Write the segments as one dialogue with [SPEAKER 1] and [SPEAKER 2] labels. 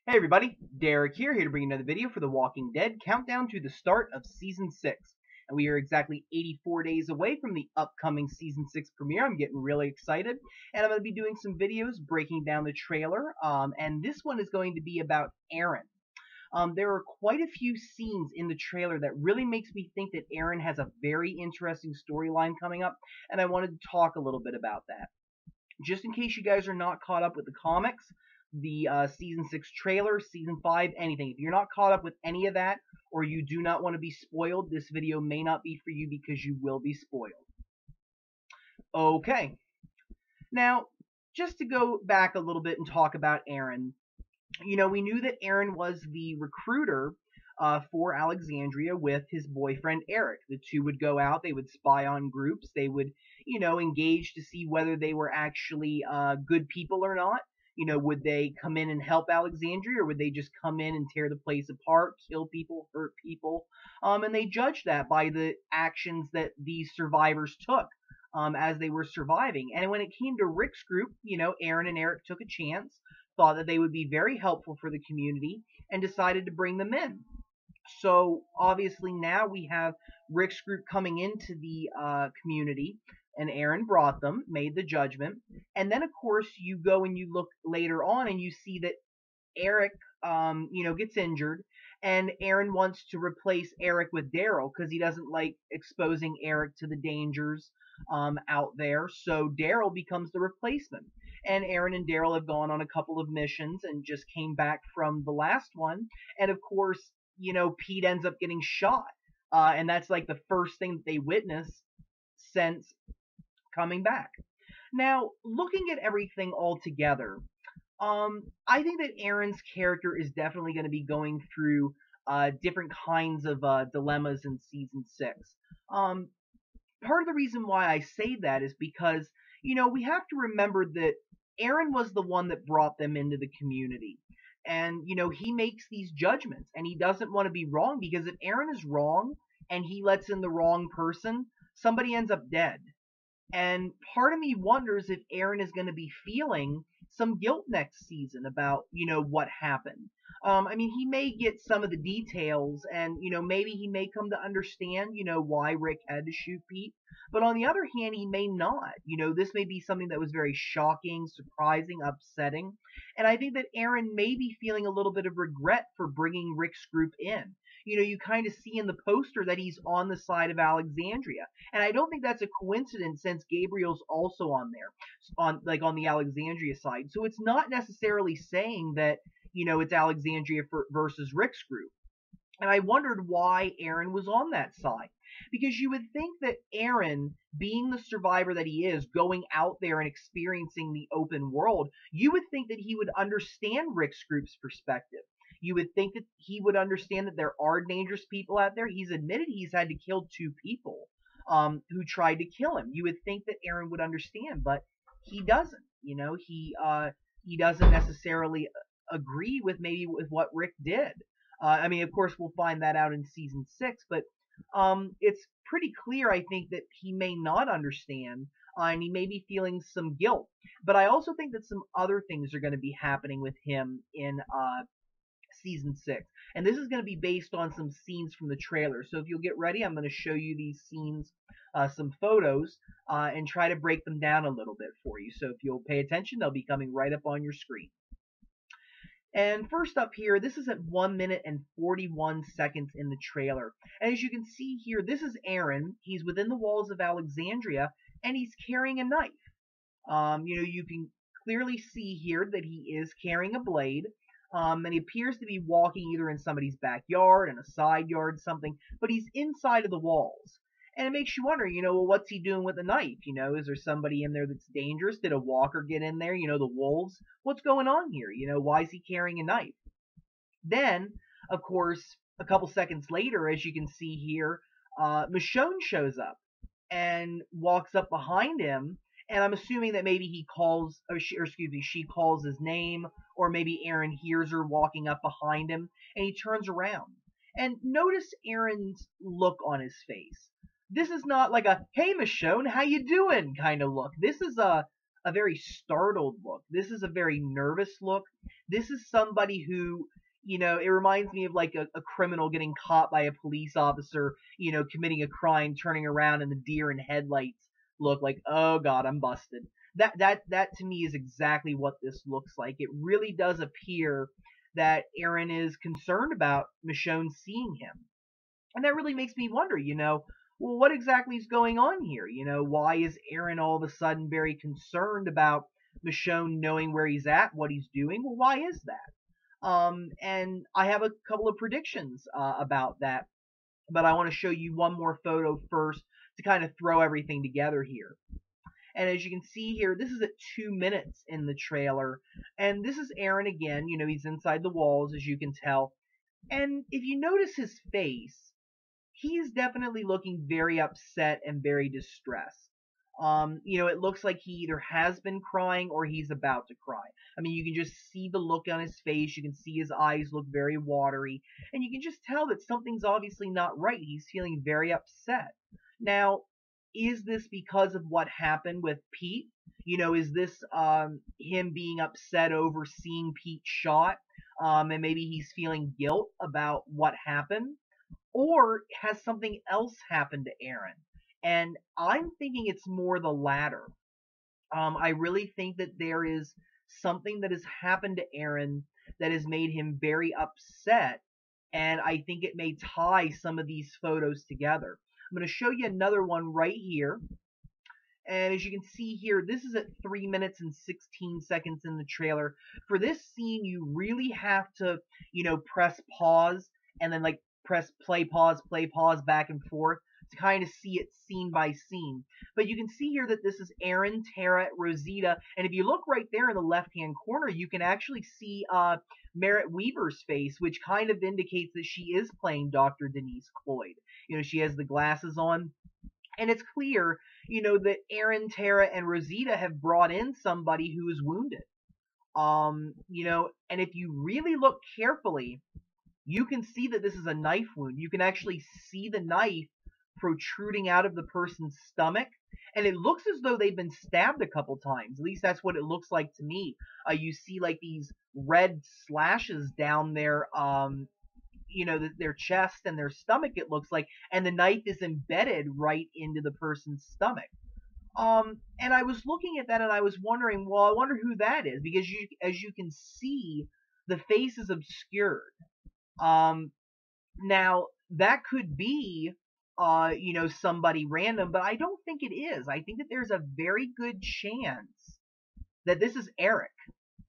[SPEAKER 1] Hey everybody, Derek here to bring another video for The Walking Dead countdown to the start of Season 6. And we are exactly 84 days away from the upcoming Season 6 premiere. I'm getting really excited. And I'm going to be doing some videos breaking down the trailer. And this one is going to be about Aaron. There are quite a few scenes in the trailer that really makes me think that Aaron has a very interesting storyline coming up. And I wanted to talk a little bit about that. Just in case you guys are not caught up with the comics, the Season 6 trailer, Season 5, anything. If you're not caught up with any of that, or you do not want to be spoiled, this video may not be for you because you will be spoiled. Okay. Now, just to go back a little bit and talk about Aaron, we knew that Aaron was the recruiter for Alexandria with his boyfriend Eric. The two would go out, they would spy on groups, they would, engage to see whether they were actually good people or not. Would they come in and help Alexandria, or would they just come in and tear the place apart, kill people, hurt people? And they judged that by the actions that these survivors took as they were surviving. And when it came to Rick's group, Aaron and Eric took a chance, thought that they would be very helpful for the community, and decided to bring them in. So obviously now we have Rick's group coming into the community, and Aaron brought them, made the judgment, and then of course you go and you look later on and you see that Eric, gets injured, and Aaron wants to replace Eric with Daryl because he doesn't like exposing Eric to the dangers out there. So Daryl becomes the replacement, and Aaron and Daryl have gone on a couple of missions and just came back from the last one, and of course, Pete ends up getting shot, and that's like the first thing that they witness since coming back. Now, looking at everything all together, I think that Aaron's character is definitely going to be going through different kinds of dilemmas in Season 6. Part of the reason why I say that is because, we have to remember that Aaron was the one that brought them into the community. And, he makes these judgments, and he doesn't want to be wrong, because if Aaron is wrong and he lets in the wrong person, somebody ends up dead. And part of me wonders if Aaron is going to be feeling some guilt next season about, what happened. He may get some of the details, and, maybe he may come to understand, why Rick had to shoot Pete. But on the other hand, he may not. This may be something that was very shocking, surprising, upsetting. And I think that Aaron may be feeling a little bit of regret for bringing Rick's group in. You kind of see in the poster that he's on the side of Alexandria. And I don't think that's a coincidence, since Gabriel's also on there, on the Alexandria side. So it's not necessarily saying that, it's Alexandria versus Rick's group. And I wondered why Aaron was on that side. Because you would think that Aaron, being the survivor that he is, going out there and experiencing the open world, you would think that he would understand Rick's group's perspective. You would think that he would understand that there are dangerous people out there. He's admitted he's had to kill 2 people who tried to kill him. You would think that Aaron would understand, but he doesn't. He doesn't necessarily agree with what Rick did. Of course, we'll find that out in Season 6, but it's pretty clear, I think, that he may not understand, and he may be feeling some guilt. But I also think that some other things are going to be happening with him in Season 6. And this is going to be based on some scenes from the trailer. So if you'll get ready, I'm going to show you these scenes, some photos, and try to break them down a little bit for you. So if you'll pay attention, they'll be coming right up on your screen. And first up here, this is at 1 minute and 41 seconds in the trailer. And as you can see here, this is Aaron. He's within the walls of Alexandria, and he's carrying a knife. You can clearly see here that he is carrying a blade. And he appears to be walking either in somebody's backyard, in a side yard, something, but he's inside of the walls. And it makes you wonder, well, what's he doing with a knife? Is there somebody in there that's dangerous? Did a walker get in there? The wolves? What's going on here? Why is he carrying a knife? Then, of course, a couple seconds later, as you can see here, Michonne shows up and walks up behind him. And I'm assuming that maybe she calls his name, or maybe Aaron hears her walking up behind him, and he turns around. And notice Aaron's look on his face. This is not like a, "Hey, Michonne, how you doing?" kind of look. This is a a very startled look. This is a very nervous look. This is somebody who, it reminds me of like a criminal getting caught by a police officer, committing a crime, turning around and the deer in headlights look like, oh God, I'm busted. That to me is exactly what this looks like. It really does appear that Aaron is concerned about Michonne seeing him. And that really makes me wonder, well, what exactly is going on here? Why is Aaron all of a sudden very concerned about Michonne knowing where he's at, what he's doing? Well, why is that? And I have a couple of predictions about that, but I want to show you one more photo first to kind of throw everything together here. And as you can see here, this is at 2 minutes in the trailer. And this is Aaron again. He's inside the walls, as you can tell. And if you notice his face, he's definitely looking very upset and very distressed. It looks like he either has been crying or he's about to cry. I mean, you can just see the look on his face. You can see his eyes look very watery. And you can just tell that something's obviously not right. He's feeling very upset. Now, is this because of what happened with Pete? Is this him being upset over seeing Pete shot? And maybe he's feeling guilt about what happened? Or has something else happened to Aaron? And I'm thinking it's more the latter. I really think that there is something that has happened to Aaron that has made him very upset, and I think it may tie some of these photos together. I'm going to show you another one right here. And as you can see here, this is at 3 minutes and 16 seconds in the trailer. For this scene, you really have to, press pause and then like press play, pause, back and forth to kind of see it scene by scene. But you can see here that this is Aaron, Tara, Rosita, and if you look right there in the left-hand corner, you can actually see Merritt Weaver's face, which kind of indicates that she is playing Dr. Denise Cloyd. She has the glasses on. And it's clear, that Aaron, Tara, and Rosita have brought in somebody who is wounded. And if you really look carefully, you can see that this is a knife wound. You can actually see the knife protruding out of the person's stomach. And it looks as though they've been stabbed a couple times. At least that's what it looks like to me. You see like these red slashes down their their chest and their stomach, it looks like, and the knife is embedded right into the person's stomach. And I was looking at that and I was wondering, well, I wonder who that is, because as you can see, the face is obscured. Now that could be, somebody random, but I don't think it is. I think that there's a very good chance that this is Eric,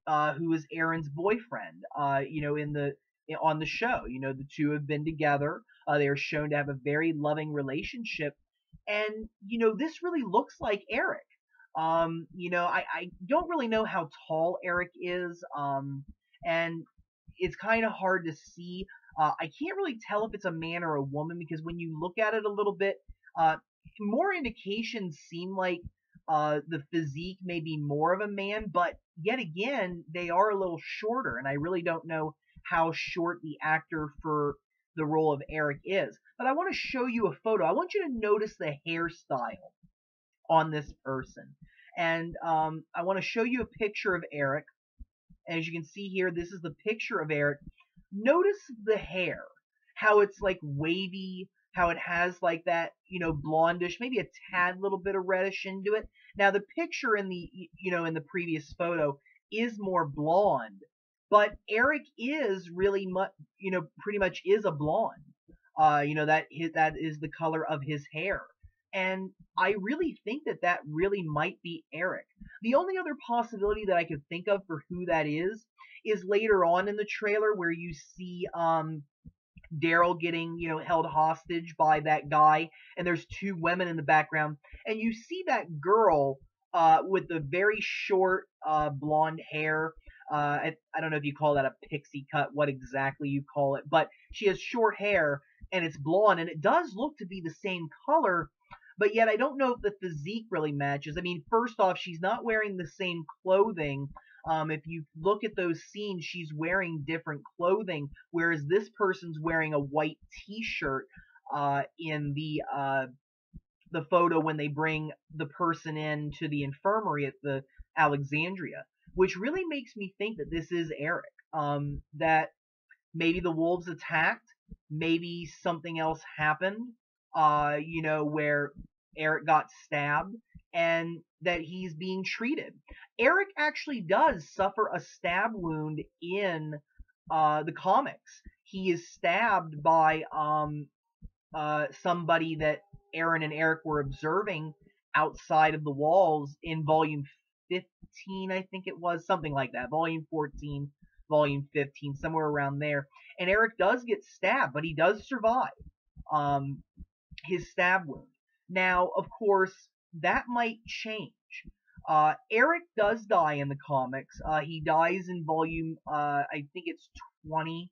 [SPEAKER 1] who is Aaron's boyfriend, on the show. The two have been together. They are shown to have a very loving relationship. And, this really looks like Eric. I don't really know how tall Eric is. And it's kind of hard to see. I can't really tell if it's a man or a woman, because when you look at it a little bit, more indications seem like the physique may be more of a man, but yet again, they are a little shorter, and I really don't know how short the actor for the role of Eric is. But I want to show you a photo. I want you to notice the hairstyle on this person. And I want to show you a picture of Eric. As you can see here, this is the picture of Eric. Notice the hair, how it's like wavy, how it has like that, blondish, maybe a tad little bit of reddish into it. Now the picture in the, in the previous photo is more blonde, but Eric is really much, pretty much is a blonde. That is the color of his hair. And I really think that really might be Eric. The only other possibility that I could think of for who that is later on in the trailer, where you see Daryl getting, held hostage by that guy, and there's two women in the background, and you see that girl with the very short blonde hair. I don't know if you call that a pixie cut, what exactly you call it, but she has short hair and it's blonde, and it does look to be the same color, but yet I don't know if the physique really matches. I mean, first off, she's not wearing the same clothing. If you look at those scenes, she's wearing different clothing, whereas this person's wearing a white t-shirt in the photo when they bring the person in to the infirmary Alexandria, which really makes me think that this is Eric. That maybe the wolves attacked, maybe something else happened, where Eric got stabbed, and that he's being treated. Eric actually does suffer a stab wound in the comics. He is stabbed by somebody that Aaron and Eric were observing outside of the walls in volume 15, I think it was, something like that. Volume 14, volume 15, somewhere around there. And Eric does get stabbed, but he does survive his stab wound. Now, of course, that might change. Eric does die in the comics. He dies in volume, I think it's 20.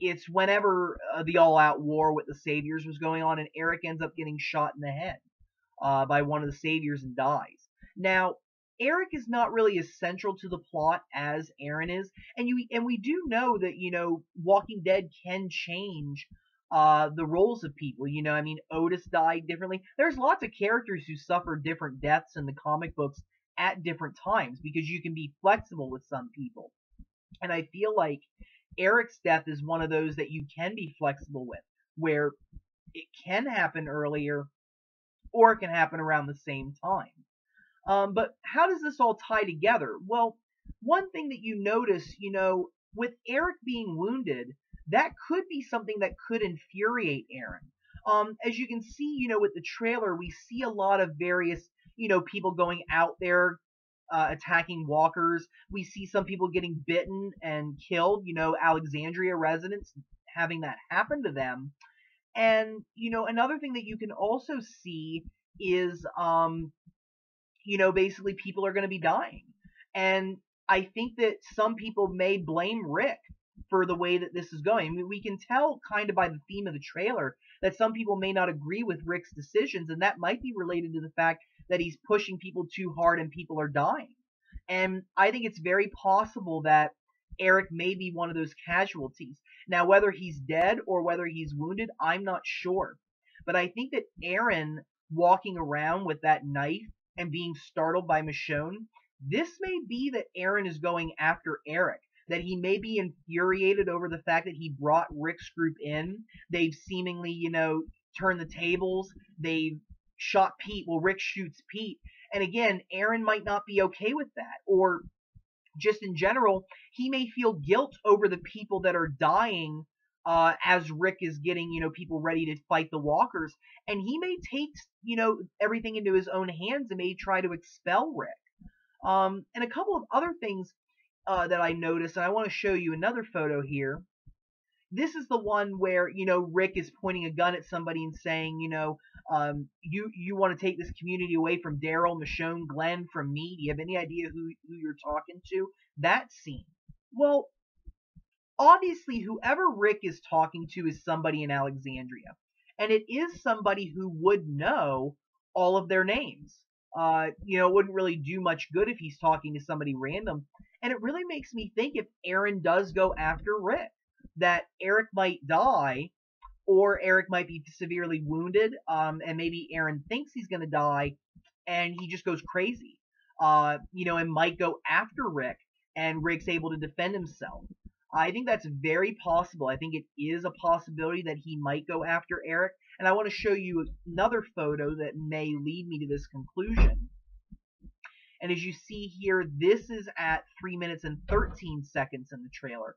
[SPEAKER 1] It's whenever the all-out war with the Saviors was going on, and Eric ends up getting shot in the head by one of the Saviors and dies. Now, Eric is not really as central to the plot as Aaron is, and we do know that Walking Dead can change the roles of people. I mean, Otis died differently. There's lots of characters who suffer different deaths in the comic books at different times because you can be flexible with some people, and I feel like Eric's death is one of those that you can be flexible with, where it can happen earlier or it can happen around the same time. But how does this all tie together? Well, one thing that you notice, with Eric being wounded, that could be something that could infuriate Aaron. As you can see, with the trailer, we see a lot of various, people going out there attacking walkers. We see some people getting bitten and killed, Alexandria residents having that happen to them. And, another thing that you can also see is, basically people are going to be dying. And I think that some people may blame Rick for the way that this is going. I mean, we can tell kind of by the theme of the trailer that some people may not agree with Rick's decisions, and that might be related to the fact that he's pushing people too hard and people are dying. And I think it's very possible that Eric may be one of those casualties. Now, whether he's dead or whether he's wounded, I'm not sure. But I think that Aaron walking around with that knife and being startled by Michonne, this may be that Aaron is going after Eric. That he may be infuriated over the fact that he brought Rick's group in. They've seemingly, turned the tables. They've shot Pete. Well, Rick shoots Pete. And again, Aaron might not be okay with that. Or just in general, he may feel guilt over the people that are dying as Rick is getting, people ready to fight the walkers. And he may take, everything into his own hands and may try to expel Rick. And a couple of other things that I noticed, and I want to show you another photo here. This is the one where, Rick is pointing a gun at somebody and saying, you want to take this community away from Daryl, Michonne, Glenn, from me? Do you have any idea who you're talking to? That scene. Well, obviously, whoever Rick is talking to is somebody in Alexandria. And it is somebody who would know all of their names. It wouldn't really do much good if he's talking to somebody random. And it really makes me think if Aaron does go after Rick, that Eric might die, or Eric might be severely wounded, and maybe Aaron thinks he's going to die, and he just goes crazy, and might go after Rick, and Rick's able to defend himself. I think that's very possible. I think it is a possibility that he might go after Eric, and I want to show you another photo that may lead me to this conclusion. And as you see here, this is at 3 minutes and 13 seconds in the trailer.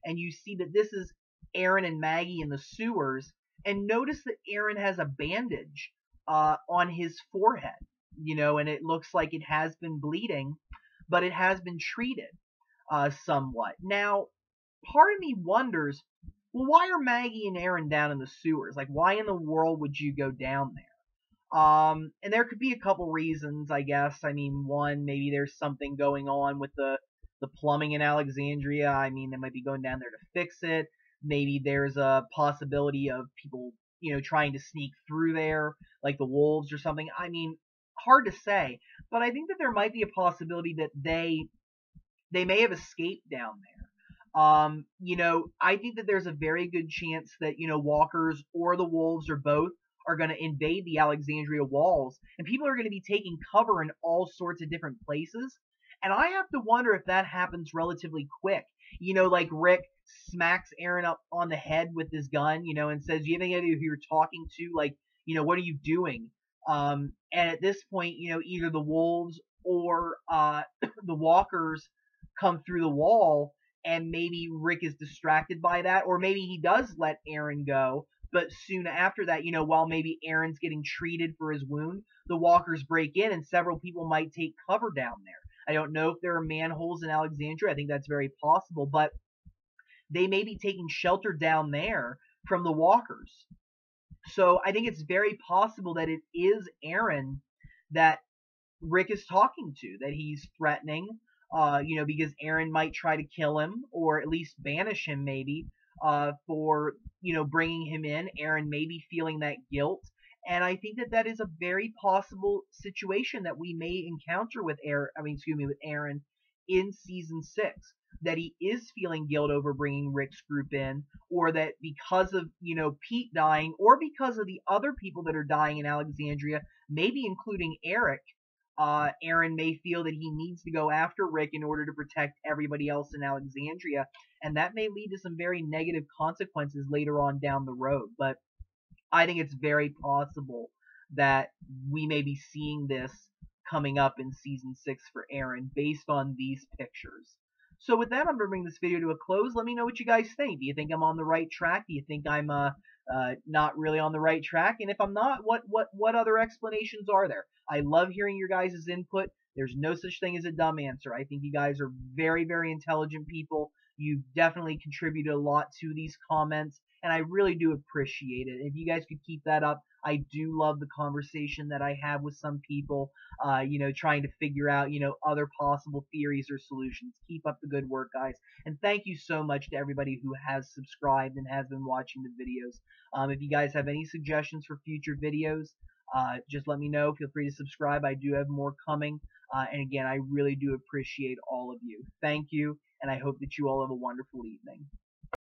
[SPEAKER 1] And you see that this is Aaron and Maggie in the sewers. And notice that Aaron has a bandage on his forehead, and it looks like it has been bleeding, but it has been treated somewhat. Now, part of me wonders, well, why are Maggie and Aaron down in the sewers? Like, why in the world would you go down there? And there could be a couple reasons, I guess. I mean, one, maybe there's something going on with the plumbing in Alexandria. I mean, they might be going down there to fix it. Maybe there's a possibility of people, trying to sneak through there, like the wolves or something. I mean, hard to say. But I think that there might be a possibility that they may have escaped down there. I think that there's a very good chance that, walkers or the wolves or both are going to invade the Alexandria walls, and people are going to be taking cover in all sorts of different places. And I have to wonder if that happens relatively quick. Like Rick smacks Aaron up on the head with his gun, and says, "Do you have any idea who you're talking to? Like, what are you doing?" And at this point, either the wolves or the walkers come through the wall, and maybe Rick is distracted by that, or maybe he does let Aaron go. But soon after that, while maybe Aaron's getting treated for his wound, the walkers break in, and several people might take cover down there. I don't know if there are manholes in Alexandria. I think that's very possible, but they may be taking shelter down there from the walkers. So I think it's very possible that it is Aaron that Rick is talking to, that he's threatening, because Aaron might try to kill him or at least banish him maybe for, bringing him in. Aaron may be feeling that guilt. And I think that that is a very possible situation that we may encounter with Aaron in season 6. That he is feeling guilt over bringing Rick's group in, or that because of, Pete dying, or because of the other people that are dying in Alexandria, maybe including Eric, Aaron may feel that he needs to go after Rick in order to protect everybody else in Alexandria, and that may lead to some very negative consequences later on down the road. But I think it's very possible that we may be seeing this coming up in season 6 for Aaron based on these pictures. So with that, I'm going to bring this video to a close. Let me know what you guys think. Do you think I'm on the right track? Do you think I'm not really on the right track? And if I'm not, what other explanations are there? I love hearing your guys' input. There's no such thing as a dumb answer. I think you guys are very, very intelligent people. You've definitely contributed a lot to these comments, and I really do appreciate it. If you guys could keep that up, I do love the conversation that I have with some people, trying to figure out, other possible theories or solutions. Keep up the good work, guys. And thank you so much to everybody who has subscribed and has been watching the videos. If you guys have any suggestions for future videos, just let me know. Feel free to subscribe. I do have more coming. And again, I really do appreciate all of you. Thank you, and I hope that you all have a wonderful evening.